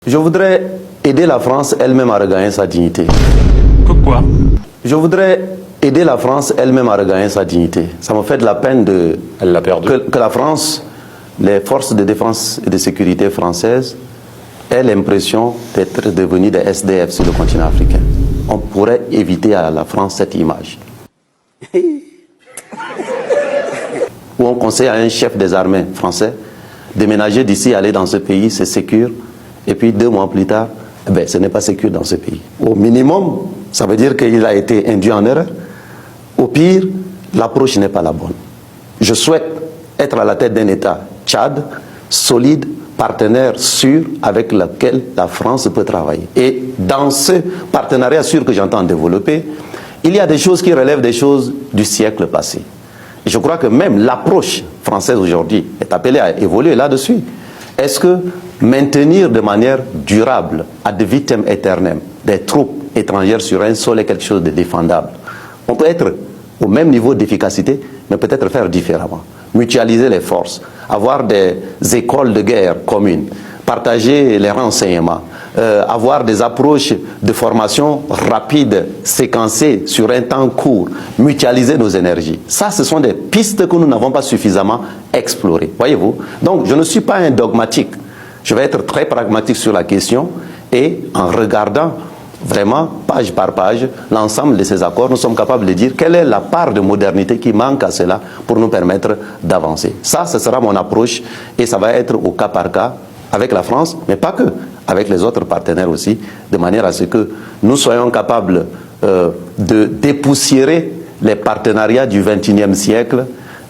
Je voudrais aider la France elle-même à regagner sa dignité. Quoi? Je voudrais aider la France elle-même à regagner sa dignité. Ça me fait de la peine Elle l'a perdu. que la France, les forces de défense et de sécurité françaises, aient l'impression d'être devenues des SDF sur le continent africain. On pourrait éviter à la France cette image. Où on conseille à un chef des armées français déménager d'ici, aller dans ce pays, c'est sécure, et puis 2 mois plus tard, eh ben, ce n'est pas sécure dans ce pays. Au minimum, ça veut dire qu'il a été induit en erreur. Au pire, l'approche n'est pas la bonne. Je souhaite être à la tête d'un État, Tchad, solide, partenaire sûr avec lequel la France peut travailler. Et dans ce partenariat sûr que j'entends développer, il y a des choses qui relèvent des choses du siècle passé. Et je crois que même l'approche française aujourd'hui est appelée à évoluer là-dessus. Est-ce que maintenir de manière durable, ad vitam aeternam, des troupes étrangères sur un sol est quelque chose de défendable? On peut être au même niveau d'efficacité, mais peut-être faire différemment. Mutualiser les forces, avoir des écoles de guerre communes, partager les renseignements, avoir des approches de formation rapides, séquencées sur un temps court, mutualiser nos énergies. Ça, ce sont des pistes que nous n'avons pas suffisamment explorées. Voyez-vous? Donc, je ne suis pas un dogmatique. Je vais être très pragmatique sur la question et en regardant vraiment, page par page, l'ensemble de ces accords, nous sommes capables de dire quelle est la part de modernité qui manque à cela pour nous permettre d'avancer. Ça, ce sera mon approche et ça va être au cas par cas avec la France, mais pas que, avec les autres partenaires aussi, de manière à ce que nous soyons capables de dépoussiérer les partenariats du XXIe siècle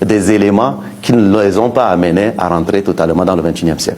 des éléments qui ne les ont pas amenés à rentrer totalement dans le XXIe siècle.